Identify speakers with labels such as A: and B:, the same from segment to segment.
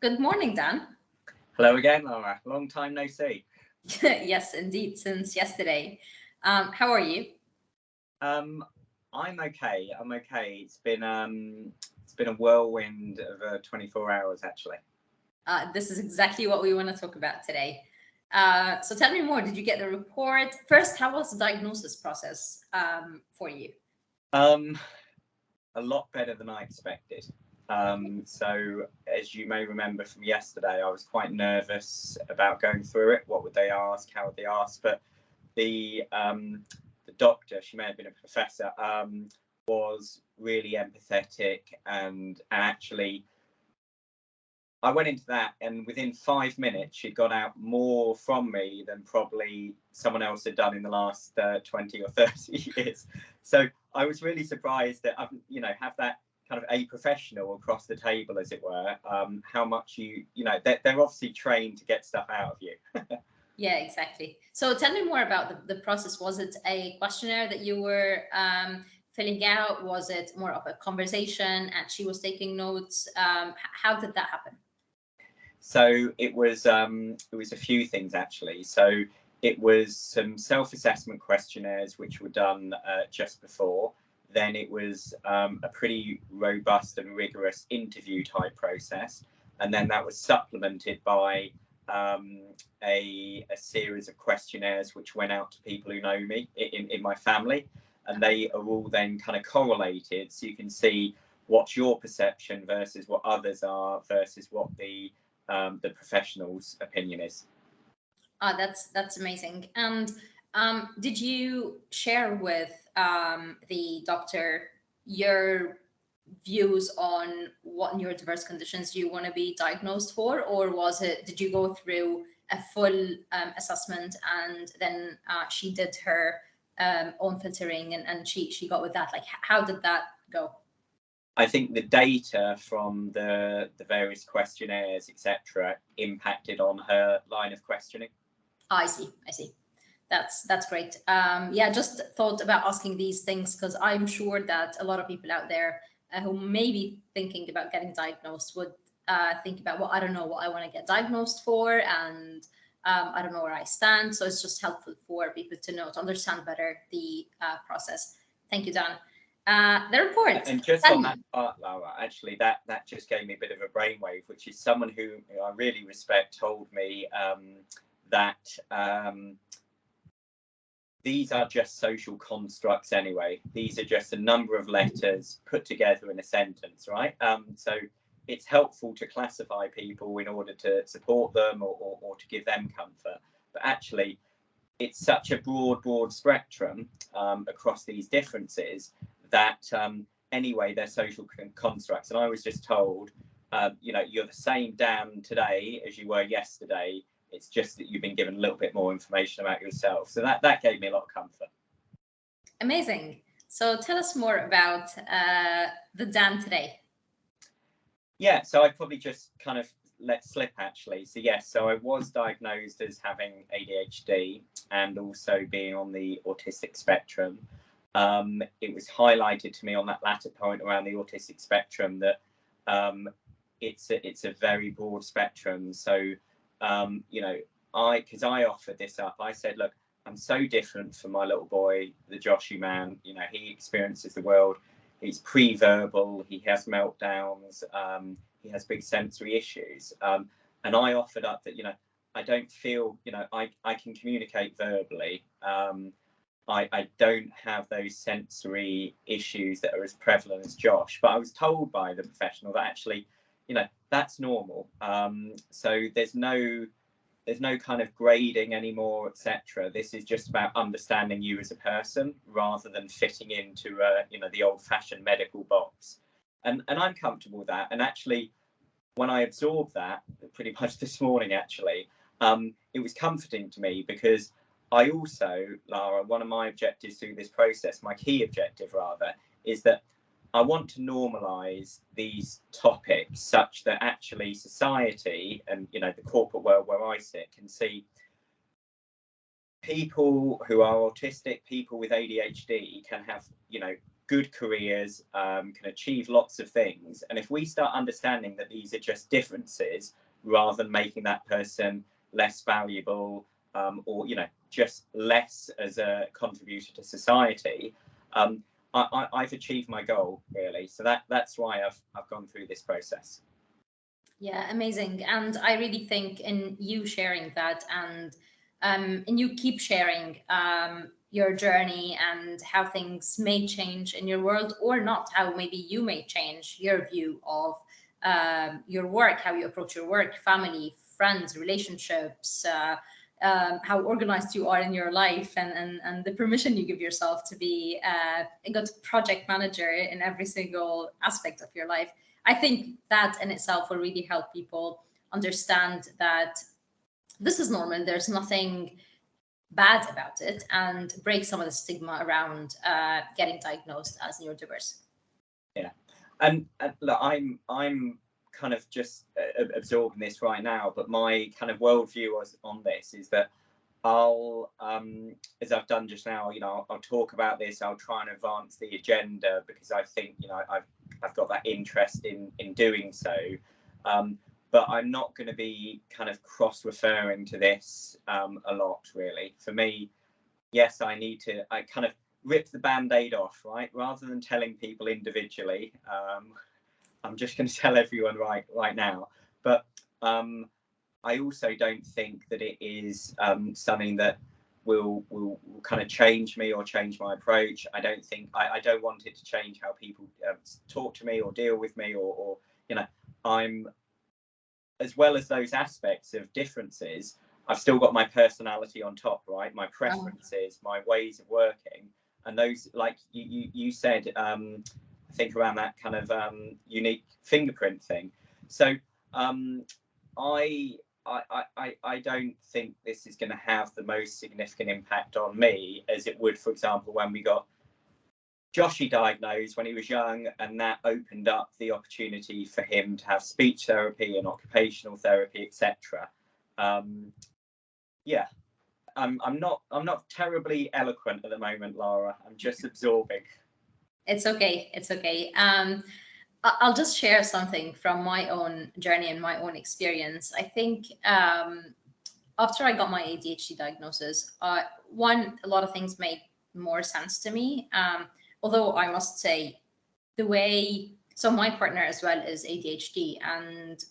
A: Good morning, Dan.
B: Hello again, Laura. Long time no see.
A: Yes, indeed, since yesterday. How are you?
B: I'm okay. I'm okay. It's been a whirlwind of 24 hours actually.
A: This is exactly what we want to talk about today. So tell me more. Did you get the report? First, how was the diagnosis process for you?
B: Um, a lot better than I expected. So as you may remember from yesterday, I was quite nervous about going through it. What would they ask? How would they ask? But the doctor, she may have been a professor, was really empathetic and actually I went into that and within 5 minutes she'd got out more from me than probably someone else had done in the last 20 or 30 years. So I was really surprised that I've, have that kind of a professional across the table, as it were, how much they're obviously trained to get stuff out of you.
A: Yeah, exactly. So tell me more about the process. Was it a questionnaire that you were filling out? Was it more of a conversation and she was taking notes? How did that happen?
B: So it was a few things actually. So it was some self-assessment questionnaires which were done just before. Then it was a pretty robust and rigorous interview type process, and then that was supplemented by a series of questionnaires which went out to people who know me in my family, and they are all then kind of correlated, so you can see what's your perception versus what others are versus what the professional's opinion is.
A: That's amazing. And did you share with the doctor your views on what neurodiverse conditions you want to be diagnosed for, or did you go through a full assessment and then she did her own filtering and she got with that? Like, how did that go?
B: I think the data from the various questionnaires, etc., impacted on her line of questioning.
A: Oh, I see. That's great. Yeah, just thought about asking these things because I'm sure that a lot of people out there who may be thinking about getting diagnosed would think about, well, I don't know what I want to get diagnosed for, and I don't know where I stand. So it's just helpful for people to know, to understand better the process. Thank you, Dan. The report.
B: And just on that part, Laura, actually, that just gave me a bit of a brainwave, which is someone who I really respect told me that these are just social constructs anyway. These are just a number of letters put together in a sentence, right? So it's helpful to classify people in order to support them or to give them comfort. But actually, it's such a broad spectrum across these differences that anyway, they're social constructs. And I was just told, you're the same Dan today as you were yesterday. It's just that you've been given a little bit more information about yourself. So that gave me a lot of comfort.
A: Amazing. So tell us more about the Dan today.
B: Yeah, so I probably just kind of let slip actually. So yes, so I was diagnosed as having ADHD and also being on the autistic spectrum. It was highlighted to me on that latter point around the autistic spectrum that it's a very broad spectrum. So because I offered this up, I said, look, I'm so different from my little boy, the Joshy man. He experiences the world. He's pre-verbal. He has meltdowns. He has big sensory issues. And I offered up that, I don't feel, I can communicate verbally. I don't have those sensory issues that are as prevalent as Josh. But I was told by the professional that actually, that's normal. So there's no kind of grading anymore, etc. This is just about understanding you as a person rather than fitting into the old-fashioned medical box. And I'm comfortable with that. And actually, when I absorbed that, pretty much this morning, actually, it was comforting to me because I also, Lara, one of my objectives through this process, my key objective rather, is that I want to normalise these topics such that actually society and the corporate world where I sit can see people who are autistic, people with ADHD can have good careers, can achieve lots of things. And if we start understanding that these are just differences rather than making that person less valuable, or just less as a contributor to society, I've achieved my goal, really. So that's why I've gone through this process.
A: Yeah, amazing. And I really think in you sharing that, and you keep sharing your journey and how things may change in your world or not, how maybe you may change your view of your work, how you approach your work, family, friends, relationships, how organized you are in your life, and the permission you give yourself to be a good project manager in every single aspect of your life. I think that in itself will really help people understand that this is normal. There's nothing bad about it, and break some of the stigma around getting diagnosed as neurodiverse.
B: Yeah, and look, I'm kind of just absorbing this right now, but my kind of worldview on this is that I'll, as I've done just now, I'll talk about this. I'll try and advance the agenda because I think, I've got that interest in doing so. But I'm not going to be kind of cross-referring to this a lot, really. For me, yes, I kind of rip the Band-Aid off, right? Rather than telling people individually, I'm just going to tell everyone right now. But I also don't think that it is something that will kind of change me or change my approach. I don't want it to change how people talk to me or deal with me, or I'm, as well as those aspects of differences, I've still got my personality on top, right? My preferences, my ways of working, and those, like you said, I think around that kind of unique fingerprint thing. So I don't think this is going to have the most significant impact on me as it would, for example, when we got Joshy diagnosed when he was young, and that opened up the opportunity for him to have speech therapy and occupational therapy, etc. Yeah, I'm not terribly eloquent at the moment, Lara. I'm just absorbing.
A: It's okay. It's okay. I'll just share something from my own journey and my own experience. I think after I got my ADHD diagnosis, a lot of things made more sense to me. Although I must say, so my partner as well is ADHD, and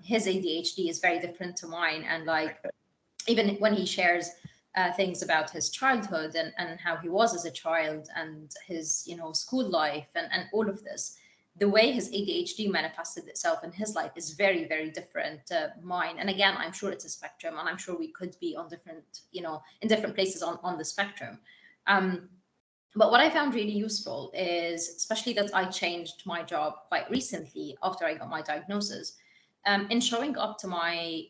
A: his ADHD is very different to mine. And even when he shares things about his childhood and how he was as a child and his school life and all of this, the way his ADHD manifested itself in his life is very, very different to mine. And again, I'm sure it's a spectrum, and I'm sure we could be on different, in different places on the spectrum. But what I found really useful is, especially that I changed my job quite recently after I got my diagnosis, in showing up to my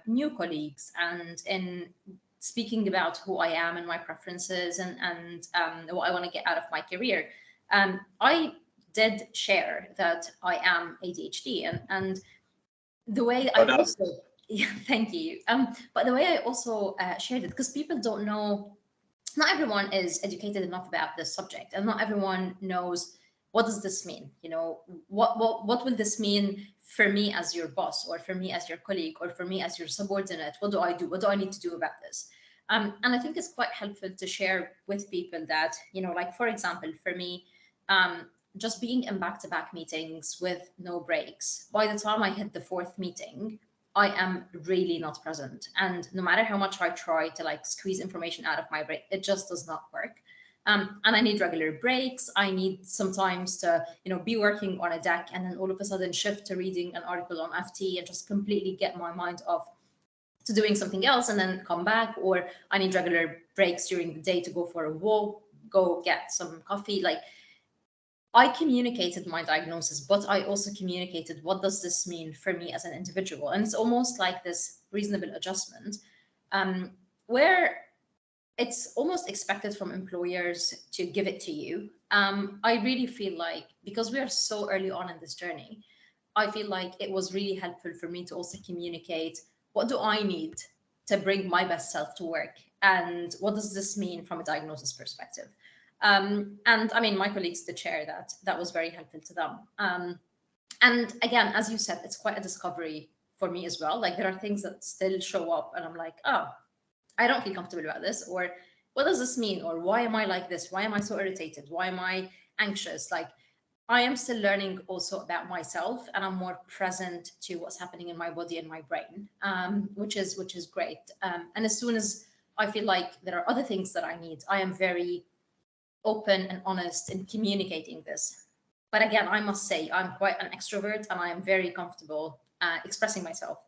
A: new colleagues and in speaking about who I am and my preferences and what I want to get out of my career. I did share that I am ADHD, and the way I also thank you. But the way I also shared it, because people don't know, not everyone is educated enough about this subject, and not everyone knows what does this mean. What will this mean for me as your boss, or for me as your colleague, or for me as your subordinate? What do I do? What do I need to do about this? And I think it's quite helpful to share with people that, like, for example, for me, just being in back-to-back meetings with no breaks, by the time I hit the fourth meeting, I am really not present. And no matter how much I try to squeeze information out of my brain, it just does not work. And I need regular breaks. I need sometimes to, be working on a deck and then all of a sudden shift to reading an article on FT and just completely get my mind off to doing something else and then come back. Or I need regular breaks during the day to go for a walk, go get some coffee. I communicated my diagnosis, but I also communicated what does this mean for me as an individual. And it's almost like this reasonable adjustment, where it's almost expected from employers to give it to you. I really feel like, because we are so early on in this journey, I feel like it was really helpful for me to also communicate, what do I need to bring my best self to work? And what does this mean from a diagnosis perspective? And I mean, my colleagues did share that. That was very helpful to them. And again, as you said, it's quite a discovery for me as well. Like there are things that still show up and I'm like, oh, I don't feel comfortable about this, or what does this mean? Or why am I like this? Why am I so irritated? Why am I anxious? Like I am still learning also about myself, and I'm more present to what's happening in my body and my brain, which is great. And as soon as I feel like there are other things that I need, I am very open and honest in communicating this. But again, I must say I'm quite an extrovert, and I am very comfortable expressing myself.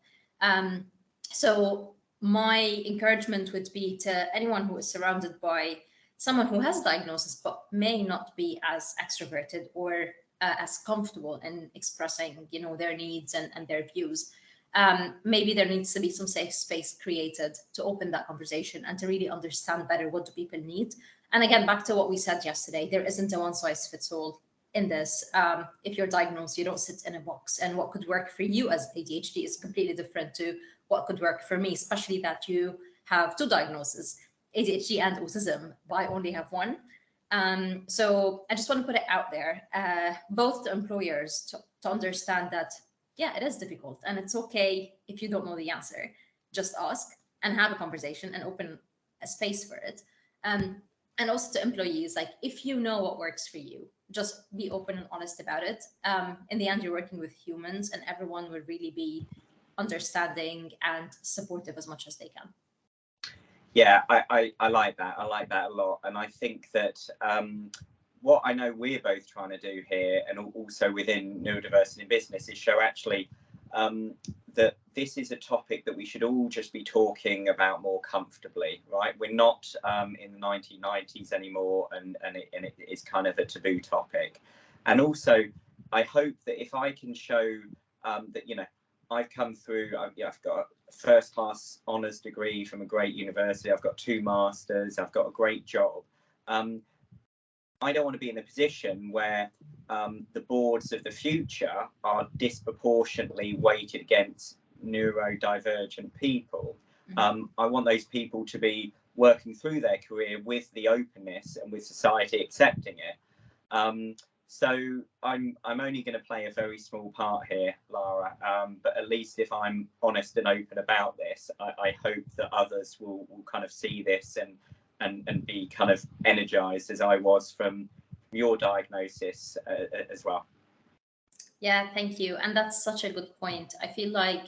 A: So my encouragement would be to anyone who is surrounded by someone who has a diagnosis but may not be as extroverted or as comfortable in expressing, you know, their needs and their views. Maybe there needs to be some safe space created to open that conversation and to really understand better what do people need. And again, back to what we said yesterday, there isn't a one size fits all in this. If you're diagnosed, you don't sit in a box, and what could work for you as ADHD is completely different to what could work for me, especially that you have two diagnoses, ADHD and autism, but I only have one. So I just want to put it out there, both to employers to understand that, yeah, it is difficult, and it's okay if you don't know the answer. Just ask and have a conversation and open a space for it. And also to employees, like if you know what works for you, just be open and honest about it. In the end, you're working with humans, and everyone will really be understanding and supportive as much as they can.
B: Yeah, I like that. I like that a lot. And I think that what I know we're both trying to do here, and also within Neurodiversity in Business, is show actually that this is a topic that we should all just be talking about more comfortably, right? We're not in the 1990s anymore, and it is kind of a taboo topic. And also, I hope that if I can show that, you know, I've come through, I've got a first class honours degree from a great university, I've got 2 masters, I've got a great job. I don't want to be in a position where the boards of the future are disproportionately weighted against neurodivergent people. I want those people to be working through their career with the openness and with society accepting it. So I'm only going to play a very small part here, Lara, but at least if I'm honest and open about this, I hope that others will kind of see this and be kind of energized as I was from your diagnosis as well.
A: Yeah, thank you. And that's such a good point. I feel like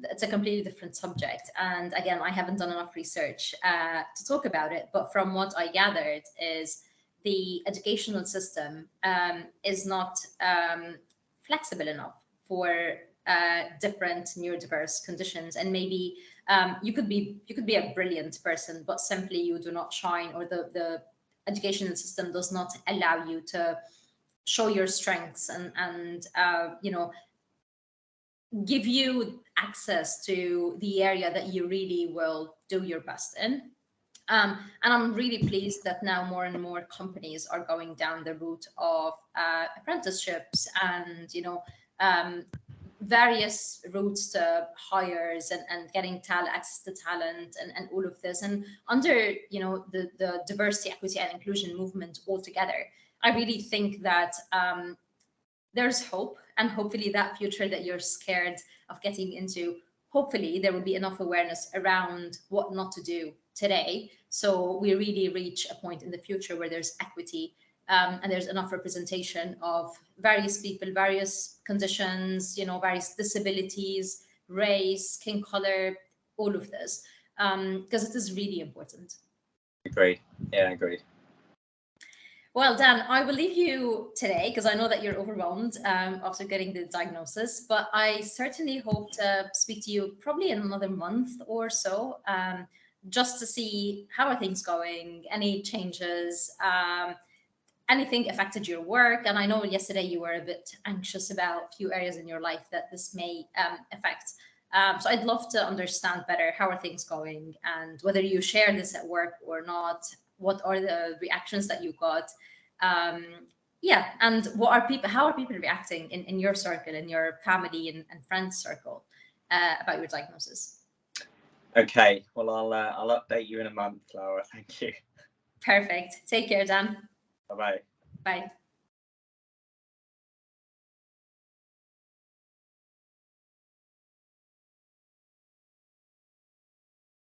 A: it's a completely different subject. And again, I haven't done enough research to talk about it, but from what I gathered is the educational system is not flexible enough for different neurodiverse conditions. And maybe you could be a brilliant person, but simply you do not shine, or the educational system does not allow you to show your strengths and you know, give you access to the area that you really will do your best in. And I'm really pleased that now more and more companies are going down the route of apprenticeships and, you know, various routes to hires and getting talent, access to talent, and all of this. And under, you know, the diversity, equity, and inclusion movement altogether, I really think that there's hope, and hopefully that future that you're scared of getting into, hopefully there will be enough awareness around what not to do today, so we really reach a point in the future where there's equity and there's enough representation of various people, various conditions, you know, various disabilities, race, skin color, all of this, because it is really important.
B: Agreed. Yeah, agreed.
A: Well, Dan, I will leave you today because I know that you're overwhelmed after getting the diagnosis, but I certainly hope to speak to you probably in another month or so, just to see how are things going, any changes, anything affected your work. And I know yesterday you were a bit anxious about a few areas in your life that this may affect. So I'd love to understand better how are things going, and whether you share this at work or not. What are the reactions that you got? Yeah, and how are people reacting in your circle, in your family and friends circle about your diagnosis?
B: Okay, well, I'll update you in a month, Lara. Thank you.
A: Perfect. Take care, Dan.
B: Bye-bye.
A: Bye.